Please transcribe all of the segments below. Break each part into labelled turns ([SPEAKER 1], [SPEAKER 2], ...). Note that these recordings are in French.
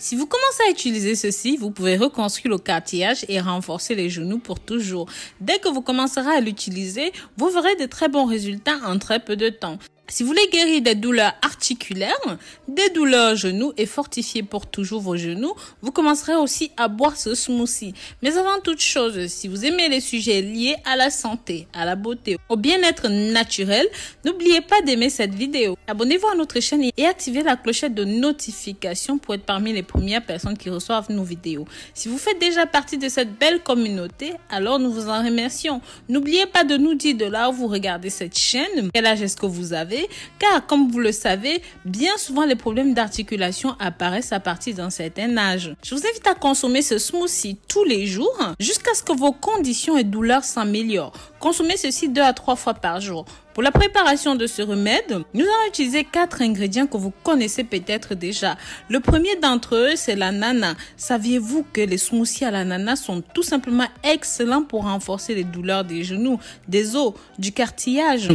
[SPEAKER 1] Si vous commencez à utiliser ceci, vous pouvez reconstruire le cartilage et renforcer les genoux pour toujours. Dès que vous commencerez à l'utiliser, vous verrez de très bons résultats en très peu de temps. Si vous voulez guérir des douleurs articulaires, des douleurs genoux et fortifier pour toujours vos genoux, vous commencerez aussi à boire ce smoothie. Mais avant toute chose, si vous aimez les sujets liés à la santé, à la beauté, au bien-être naturel, n'oubliez pas d'aimer cette vidéo. Abonnez-vous à notre chaîne et activez la clochette de notification pour être parmi les premières personnes qui reçoivent nos vidéos. Si vous faites déjà partie de cette belle communauté, alors nous vous en remercions. N'oubliez pas de nous dire de là où vous regardez cette chaîne, quel âge est-ce que vous avez, car comme vous le savez, bien souvent les problèmes d'articulation apparaissent à partir d'un certain âge. Je vous invite à consommer ce smoothie tous les jours jusqu'à ce que vos conditions et douleurs s'améliorent. Consommez ceci 2 à 3 fois par jour. Pour la préparation de ce remède, nous allons utiliser 4 ingrédients que vous connaissez peut-être déjà. Le premier d'entre eux, c'est l'ananas. Saviez-vous que les smoothies à l'ananas sont tout simplement excellents pour renforcer les douleurs des genoux, des os, du cartilage?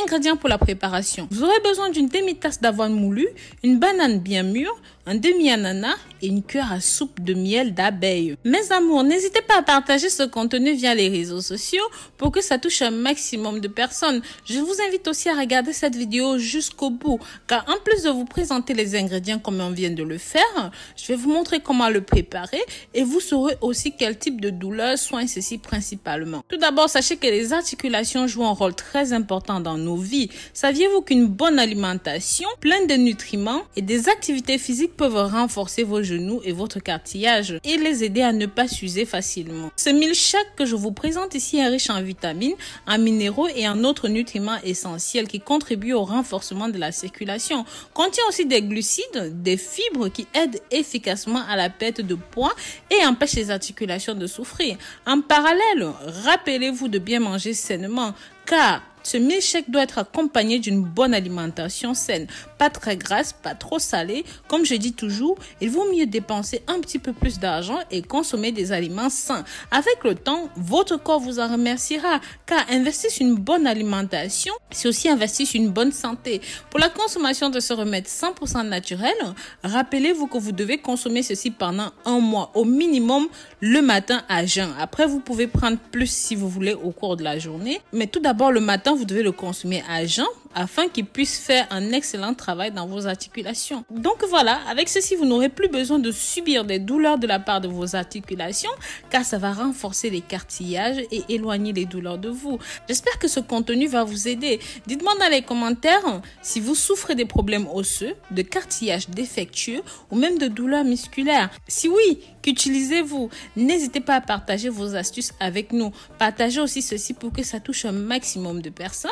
[SPEAKER 1] Ingrédients pour la préparation. Vous aurez besoin d'une demi-tasse d'avoine moulue, une banane bien mûre, un demi-ananas et une cuillère à soupe de miel d'abeille. Mes amours, n'hésitez pas à partager ce contenu via les réseaux sociaux pour que ça touche un maximum de personnes. Je vous invite aussi à regarder cette vidéo jusqu'au bout, car en plus de vous présenter les ingrédients comme on vient de le faire, je vais vous montrer comment le préparer et vous saurez aussi quel type de douleur soigne ceci principalement. Tout d'abord, sachez que les articulations jouent un rôle très important dans nos vies. Saviez-vous qu'une bonne alimentation, pleine de nutriments et des activités physiques peuvent renforcer vos genoux et votre cartilage et les aider à ne pas s'user facilement. Ce milkshake que je vous présente ici est riche en vitamines, en minéraux et en autres nutriments essentiels qui contribuent au renforcement de la circulation. Contient aussi des glucides, des fibres qui aident efficacement à la perte de poids et empêchent les articulations de souffrir. En parallèle, rappelez-vous de bien manger sainement, car ce milkshake doit être accompagné d'une bonne alimentation saine, pas très grasse, pas trop salée. Comme je dis toujours, il vaut mieux dépenser un petit peu plus d'argent et consommer des aliments sains. Avec le temps, votre corps vous en remerciera, car investir sur une bonne alimentation, c'est aussi investir sur une bonne santé. Pour la consommation de ce remède 100% naturel, rappelez-vous que vous devez consommer ceci pendant 1 mois, au minimum le matin à jeun. Après, vous pouvez prendre plus si vous voulez au cours de la journée, mais tout d'abord le matin, vous devez le consommer à jeun afin qu'il puisse faire un excellent travail dans vos articulations. Donc voilà, avec ceci, vous n'aurez plus besoin de subir des douleurs de la part de vos articulations, car ça va renforcer les cartilages et éloigner les douleurs de vous. J'espère que ce contenu va vous aider. Dites-moi dans les commentaires si vous souffrez des problèmes osseux, de cartilage défectueux ou même de douleurs musculaires. Si oui, qu'utilisez-vous? N'hésitez pas à partager vos astuces avec nous. Partagez aussi ceci pour que ça touche un maximum de personnes.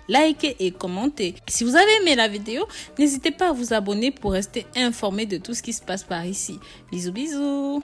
[SPEAKER 1] Likez et commentez. Si vous avez aimé la vidéo, n'hésitez pas à vous abonner pour rester informé de tout ce qui se passe par ici. Bisous bisous.